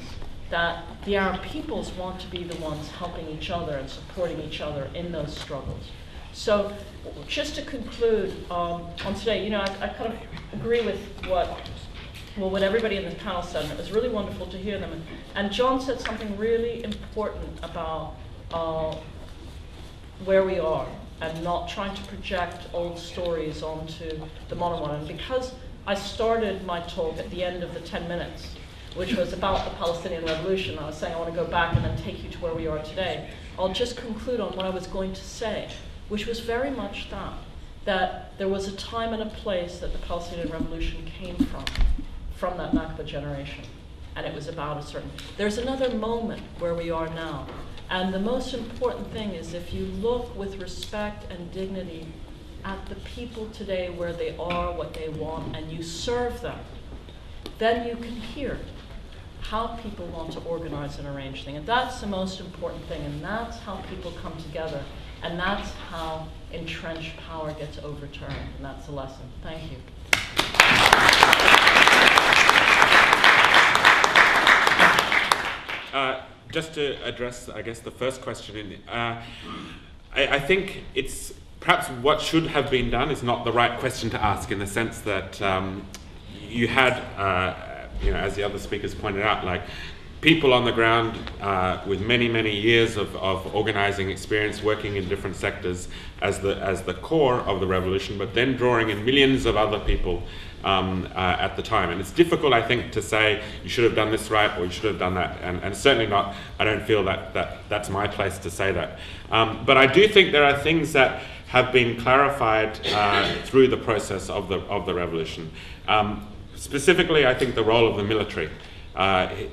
that the Arab peoples want to be the ones helping each other and supporting each other in those struggles. So just to conclude on today, I kind of agree with what everybody in the panel said, and it was really wonderful to hear them. And John said something really important about where we are and not trying to project old stories onto the modern one. And because I started my talk at the end of the 10 minutes, which was about the Palestinian Revolution, I was saying I want to go back and then take you to where we are today. I'll just conclude on what I was going to say, which was very much that there was a time and a place that the Palestinian Revolution came from that Nakba generation. And it was about a certain, there's another moment where we are now. And the most important thing is if you look with respect and dignity at the people today where they are, what they want, and you serve them, then you can hear how people want to organize and arrange things. And that's the most important thing, and that's how people come together. And that's how entrenched power gets overturned, and that's the lesson. Thank you. Just to address, I guess, the first question, I think it's perhaps what should have been done is not the right question to ask, in the sense that you had, as the other speakers pointed out, like people on the ground with many, many years of organizing experience, working in different sectors as the core of the revolution, but then drawing in millions of other people at the time. And it's difficult, I think, to say you should have done this right or you should have done that, and certainly not, I don't feel that's my place to say that. But I do think there are things that have been clarified through the process of the revolution. Specifically, I think the role of the military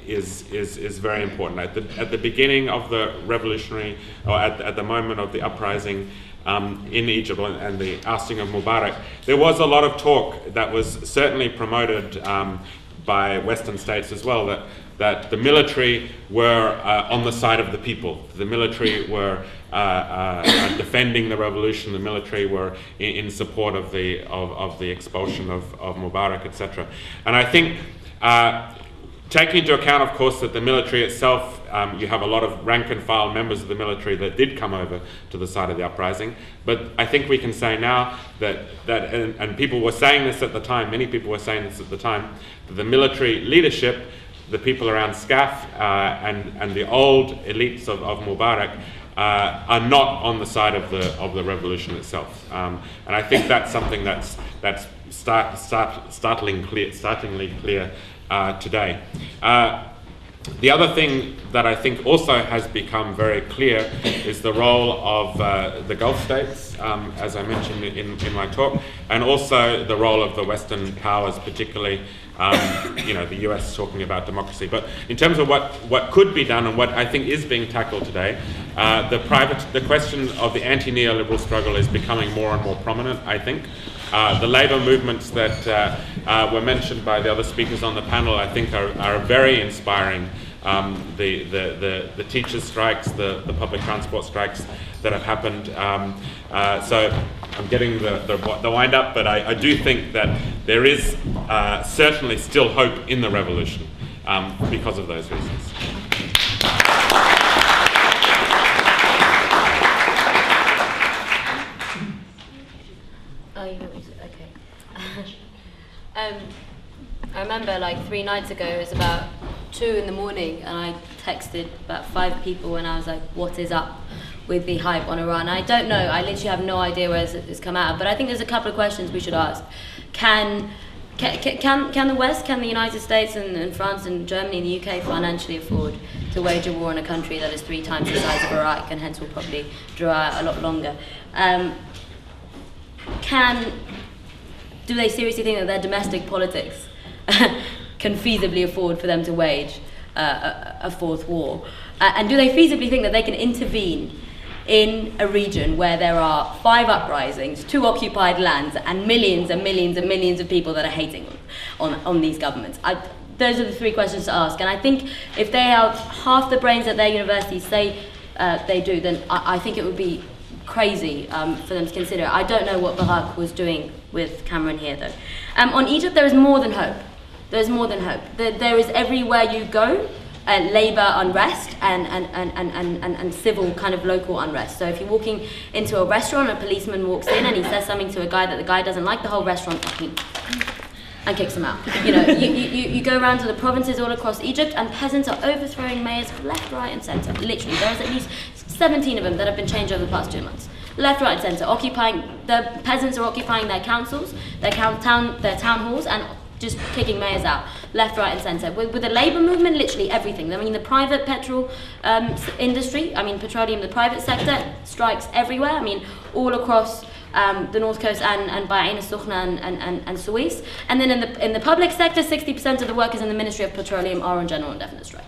is very important. At the beginning of the revolutionary, or at the moment of the uprising in Egypt and the ousting of Mubarak, there was a lot of talk that was certainly promoted by Western states as well, that the military were on the side of the people. The military were defending the revolution. The military were in support of the expulsion of Mubarak, etc. And I think, taking into account, of course, that the military itself, you have a lot of rank and file members of the military that did come over to the side of the uprising. But I think we can say now and people were saying this at the time, many people were saying this at the time, that the military leadership, the people around SCAF and the old elites of Mubarak are not on the side of the revolution itself. And I think that's something that's startlingly clear today. The other thing that I think also has become very clear is the role of the Gulf states, as I mentioned in my talk, and also the role of the Western powers, particularly the US talking about democracy. But in terms of what could be done and what I think is being tackled today, the question of the anti-neoliberal struggle is becoming more and more prominent, I think. The labour movements that were mentioned by the other speakers on the panel, I think, are very inspiring. The teachers' strikes, the public transport strikes that have happened. So I'm getting the wind up, but I do think that there is certainly still hope in the revolution because of those reasons. Oh, you want me to? Okay. I remember remember like 3 nights ago, it was about 2 in the morning, and I texted about 5 people and I was like, what is up with the hype on Iran? I don't know, I literally have no idea where it's come out of, but I think there's a couple of questions we should ask. Can the West, can the United States and France and Germany and the UK financially afford to wage a war on a country that is 3 times the size of Iraq and hence will probably draw out a lot longer? Do they seriously think that their domestic politics can feasibly afford for them to wage a 4th war? And do they feasibly think that they can intervene in a region where there are 5 uprisings, 2 occupied lands, and millions and millions and millions of people that are hating on these governments? Those are the 3 questions to ask. And I think if they have half the brains that their universities say they do, then I think it would be crazy for them to consider. I don't know what Barak was doing with Cameron here, though. On Egypt, there is more than hope. There's more than hope. There is everywhere you go, labour unrest and civil kind of local unrest. So if you're walking into a restaurant, a policeman walks in and he says something to a guy that the guy doesn't like, the whole restaurant fucking and kicks him out. You know, you go around to the provinces all across Egypt and peasants are overthrowing mayors left, right and centre. Literally, there's at least 17 of them that have been changed over the past 2 months. Left, right and centre, the peasants are occupying their councils, their town halls and just kicking mayors out, left, right and centre. With the labour movement, literally everything. I mean, the private petrol industry, I mean, petroleum, the private sector, strikes everywhere. I mean, all across the North Coast and by Ain al-Sukhna and Suez. And then in the public sector, 60% of the workers in the Ministry of Petroleum are on general indefinite strike.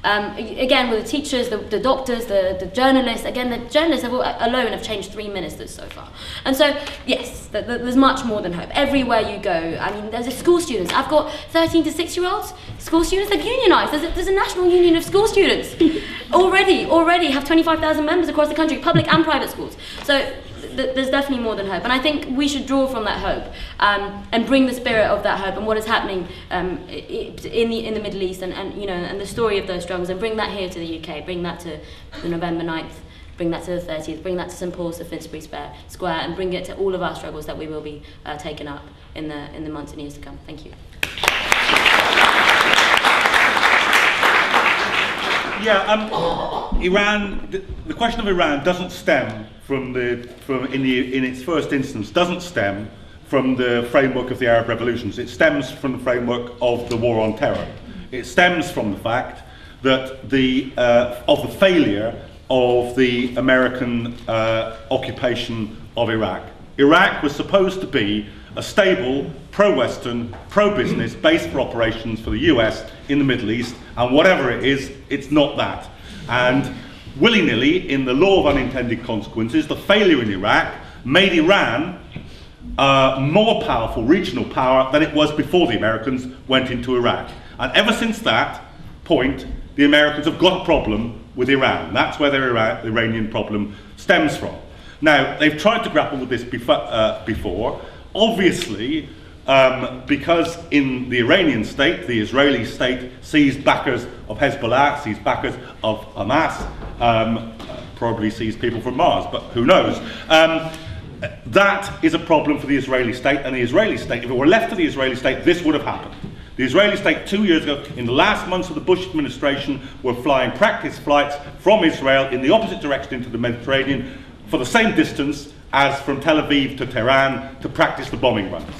Again, with the teachers, the doctors, the journalists, again, the journalists alone have changed 3 ministers so far. And so, yes, there's much more than hope. Everywhere you go, I mean, there's school students. I've got 13 to 6-year-olds, school students, they've unionised. There's a national union of school students. already have 25,000 members across the country, public and private schools. So, there's definitely more than hope, and I think we should draw from that hope and bring the spirit of that hope and what is happening in the Middle East and you know and the story of those struggles, and bring that here to the UK, bring that to the November 9th, bring that to the 30th, bring that to St Paul's, to Finsbury Square, and bring it to all of our struggles that we will be taken up in the months and years to come. Thank you. Yeah, Iran. The question of Iran doesn't stem in its first instance doesn't stem from the framework of the Arab revolutions. It stems from the framework of the war on terror. It stems from the fact that of the failure of the American occupation of Iraq. Iraq was supposed to be a stable, pro-Western, pro-business base for operations for the US in the Middle East, and whatever it is, it's not that. And willy-nilly, in the law of unintended consequences, the failure in Iraq made Iran a more powerful regional power than it was before the Americans went into Iraq. And ever since that point, the Americans have got a problem with Iran. That's where their Iranian problem stems from. Now, they've tried to grapple with this before. Obviously, because in the Iranian state, the Israeli state sees backers of Hezbollah, sees backers of Hamas, probably sees people from Mars, but who knows. That is a problem for the Israeli state, and the Israeli state, if it were left to the Israeli state, this would have happened. The Israeli state 2 years ago, in the last months of the Bush administration, were flying practice flights from Israel in the opposite direction into the Mediterranean for the same distance as from Tel Aviv to Tehran to practice the bombing runs.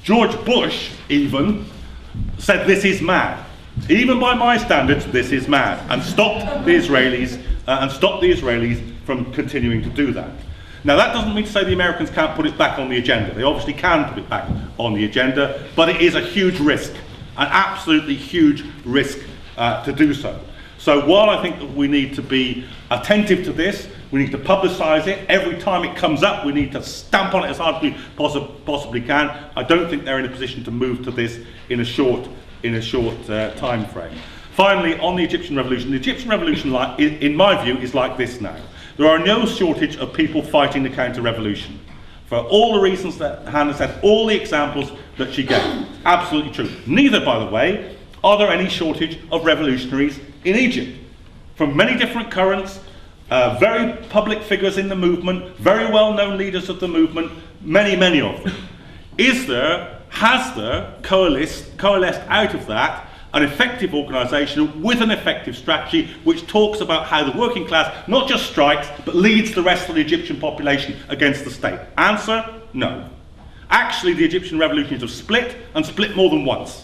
George Bush even said this is mad. Even by my standards, this is mad, and stopped the Israelis from continuing to do that. Now, that doesn't mean to say the Americans can't put it back on the agenda. They obviously can put it back on the agenda, but it is a huge risk, an absolutely huge risk to do so. So while I think that we need to be attentive to this, we need to publicise it. Every time it comes up, we need to stamp on it as hard as we possibly can. I don't think they're in a position to move to this in a short time frame. Finally, on the Egyptian revolution in my view, is like this now. There are no shortage of people fighting the counter-revolution. For all the reasons that Hannah said, all the examples that she gave. Absolutely true. Neither, by the way, are there any shortage of revolutionaries in Egypt. From many different currents, very public figures in the movement, very well-known leaders of the movement, many of them. Is there has there coalesced out of that an effective organisation with an effective strategy which talks about how the working class not just strikes but leads the rest of the Egyptian population against the state? Answer, no. Actually, the Egyptian revolutions have split, and split more than once.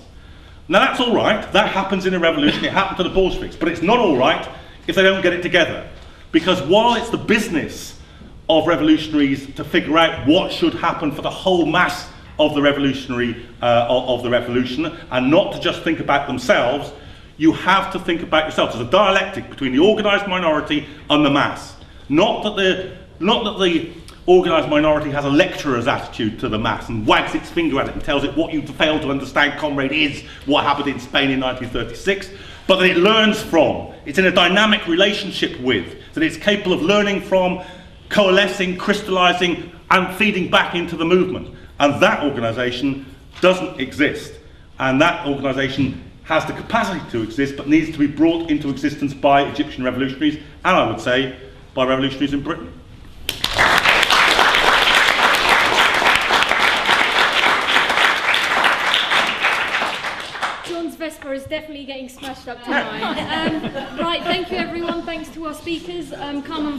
Now that's all right, that happens in a revolution, it happened to the Bolsheviks, but it's not all right if they don't get it together. Because while it's the business of revolutionaries to figure out what should happen for the whole mass of the revolution, and not to just think about themselves, you have to think about yourself. There's a dialectic between the organised minority and the mass. Not that the organised minority has a lecturer's attitude to the mass and wags its finger at it and tells it what you failed to understand, comrade, is what happened in Spain in 1936, but that it learns from. It's in a dynamic relationship with, that it's capable of learning from, coalescing, crystallising, and feeding back into the movement. And that organisation doesn't exist. And that organisation has the capacity to exist, but needs to be brought into existence by Egyptian revolutionaries, and I would say, by revolutionaries in Britain. John's Vesper is definitely getting smashed up tonight. Right, thank you everyone, thanks to our speakers. Come and